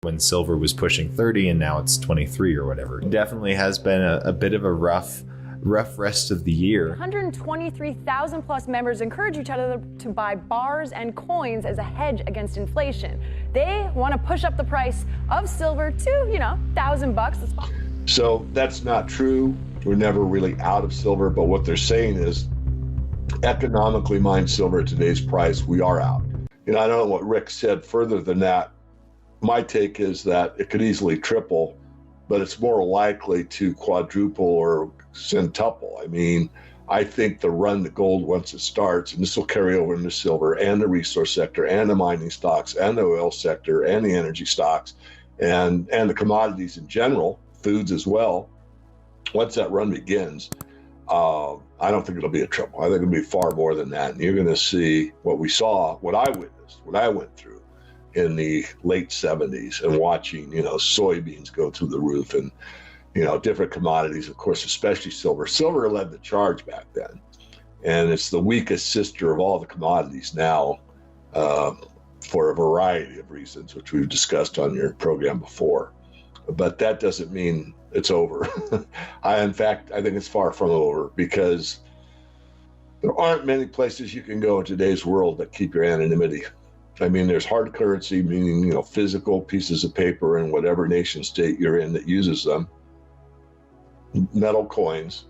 when silver was pushing 30 and now it's 23 or whatever. It definitely has been a bit of a rough rest of the year. 123,000 plus members encourage each other to buy bars and coins as a hedge against inflation. They want to push up the price of silver to, $1,000. So that's not true. We're never really out of silver, but what they're saying is economically mined silver at today's price, we are out. I don't know what Rick said further than that. My take is that it could easily triple, but it's more likely to quadruple or centuple. I think the run to gold, once it starts, and this will carry over into silver and the resource sector and the mining stocks and the oil sector and the energy stocks and the commodities in general, foods as well. Once that run begins, I don't think it'll be a triple. I think it'll be far more than that. And you're going to see what we saw, what I witnessed, what I went through in the late 70s and watching, soybeans go through the roof and, different commodities, of course, especially silver. Silver led the charge back then. And it's the weakest sister of all the commodities now for a variety of reasons, which we've discussed on your program before. But that doesn't mean it's over. In fact, I think it's far from over because there aren't many places you can go in today's world that keep your anonymity. There's hard currency, meaning, physical pieces of paper in whatever nation state you're in that uses them, metal coins,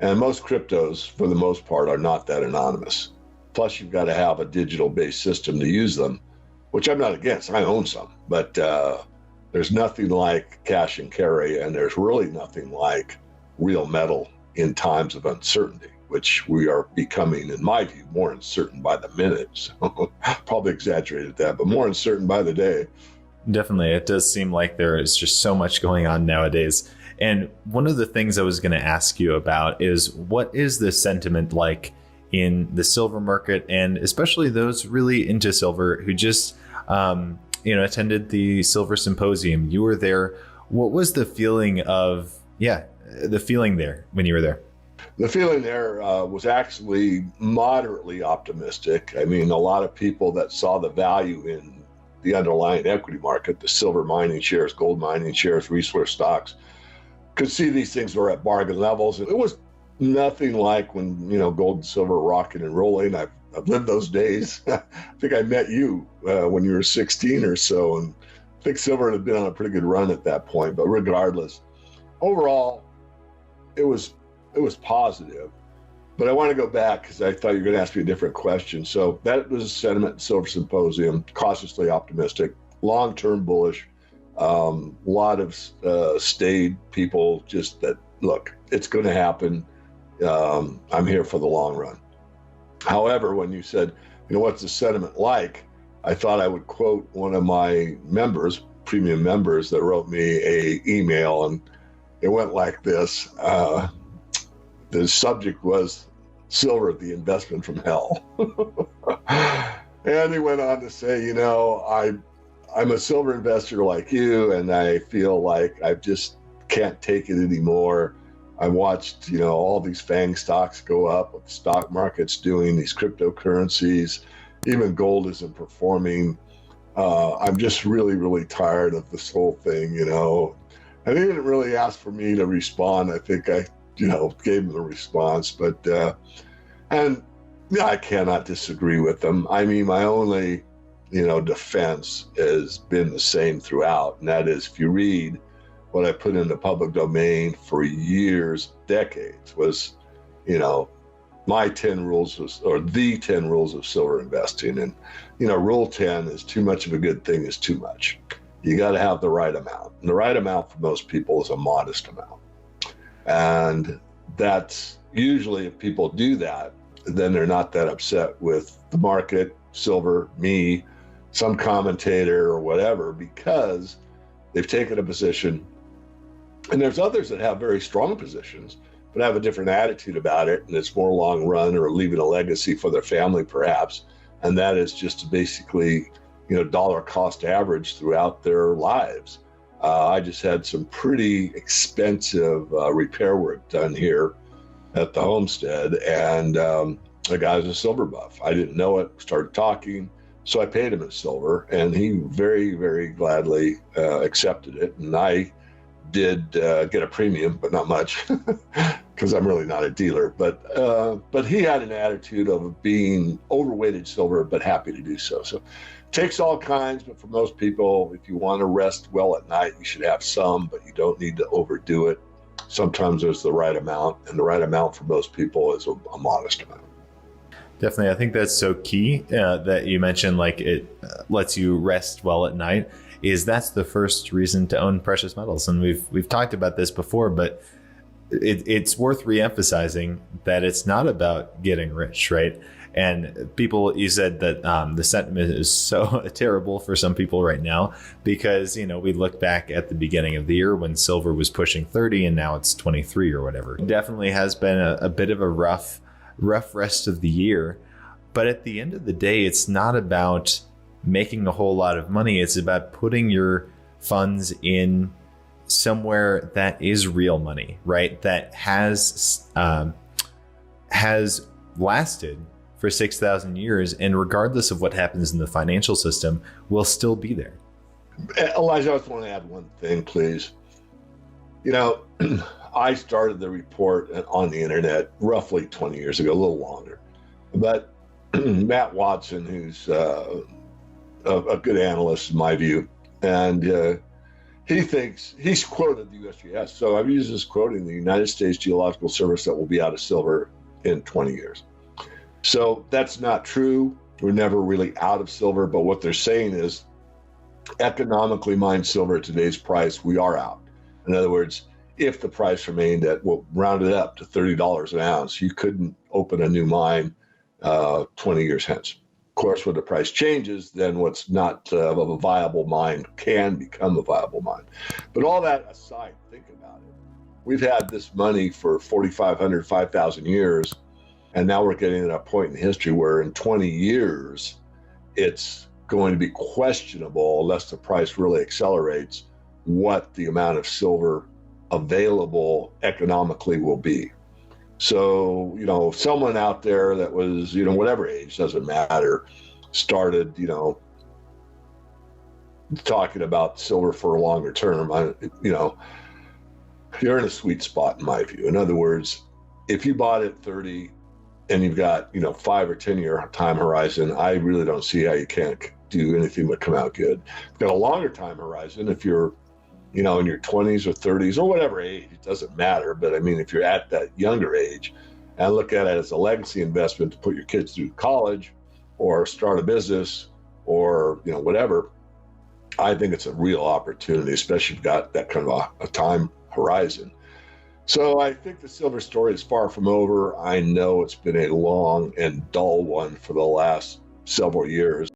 and most cryptos, for the most part, are not that anonymous. Plus, you've got to have a digital-based system to use them, which I'm not against. I own some, but there's nothing like cash and carry, and there's really nothing like real metal in times of uncertainty, which we are becoming, in my view, more uncertain by the minute. So probably exaggerated that, but more uncertain by the day. Definitely. It does seem like there is just so much going on nowadays. And one of the things I was going to ask you about is, what is the sentiment like in the silver market, and especially those really into silver who just attended the Silver Symposium? You were there. What was the feeling there when you were there? The feeling there was actually moderately optimistic. A lot of people that saw the value in the underlying equity market, the silver mining shares, gold mining shares, resource stocks, could see these things were at bargain levels. It was nothing like when, gold and silver were rocking and rolling. I've lived those days. I think I met you when you were 16 or so, and I think silver had been on a pretty good run at that point. But regardless, overall, it was positive. But I want to go back because I thought you were going to ask me a different question. So that was a sentiment at Silver Symposium, cautiously optimistic, long-term bullish. A lot of staid people just that, look, it's going to happen. I'm here for the long run. However, when you said, what's the sentiment like, I thought I would quote one of my members, premium members, that wrote me a email, and it went like this. The subject was silver, the investment from hell. And he went on to say, I'm a silver investor like you, and I feel like I just can't take it anymore. I watched, all these FANG stocks go up, what the stock market's doing, these cryptocurrencies, even gold isn't performing. I'm just really, really tired of this whole thing, And he didn't really ask for me to respond. I think I, gave him the response, but, I cannot disagree with them. My only, defense has been the same throughout. And that is, if you read what I put in the public domain for years, decades, was, my 10 rules or the 10 rules of silver investing. And, rule 10 is too much of a good thing is too much. You got to have the right amount. And the right amount for most people is a modest amount. And that's usually, if people do that, then they're not that upset with the market, silver, me, some commentator or whatever, because they've taken a position. And there's others that have very strong positions, but have a different attitude about it. And it's more long run or leaving a legacy for their family, perhaps. And that is just to basically, dollar cost average throughout their lives. I just had some pretty expensive repair work done here at the homestead. And the guy's a silver buff. I didn't know it, started talking, So I paid him in silver, and he very, very gladly accepted it. And I did get a premium, but not much, because I'm really not a dealer. But he had an attitude of being overweighted silver, but happy to do so. So takes all kinds, but for most people, if you want to rest well at night, you should have some, but you don't need to overdo it. Sometimes there's the right amount, and the right amount for most people is a modest amount. Definitely. I think that's so key that you mentioned, like it lets you rest well at night, is that's the first reason to own precious metals. And we've talked about this before, but it's worth reemphasizing that it's not about getting rich, right? And people, you said that the sentiment is so terrible for some people right now because, we look back at the beginning of the year when silver was pushing 30 and now it's 23 or whatever. It definitely has been a bit of a rough rest of the year. But at the end of the day, it's not about making a whole lot of money. It's about putting your funds in somewhere that is real money, right? That has lasted for 6,000 years, and regardless of what happens in the financial system, will still be there. Elijah, I just want to add one thing, please. I started the report on the internet roughly 20 years ago, a little longer. But Matt Watson, who's a good analyst in my view, and he thinks, he's quoted the USGS. So I've used this quoting the United States Geological Service that will be out of silver in 20 years. So that's not true. We're never really out of silver, but what they're saying is economically mined silver at today's price, we are out. In other words, if the price remained at, well, rounded up to $30 an ounce, you couldn't open a new mine 20 years hence. Of course, when the price changes, then what's not of a viable mine can become a viable mine. But all that aside, think about it. We've had this money for 4,500, 5,000 years, and now we're getting at a point in history where in 20 years, it's going to be questionable, unless the price really accelerates, what the amount of silver available economically will be. So, someone out there that was, whatever age, doesn't matter, started, talking about silver for a longer term, you're in a sweet spot in my view. In other words, if you bought at 30 and you've got, 5 or 10 year time horizon, I really don't see how you can't do anything but come out good. You've got a longer time horizon, if you're in your 20s or 30s or whatever age, it doesn't matter. But I mean, if you're at that younger age and look at it as a legacy investment to put your kids through college or start a business or, whatever, I think it's a real opportunity, especially if you've got that kind of a time horizon. So I think the silver story is far from over. I know it's been a long and dull one for the last several years.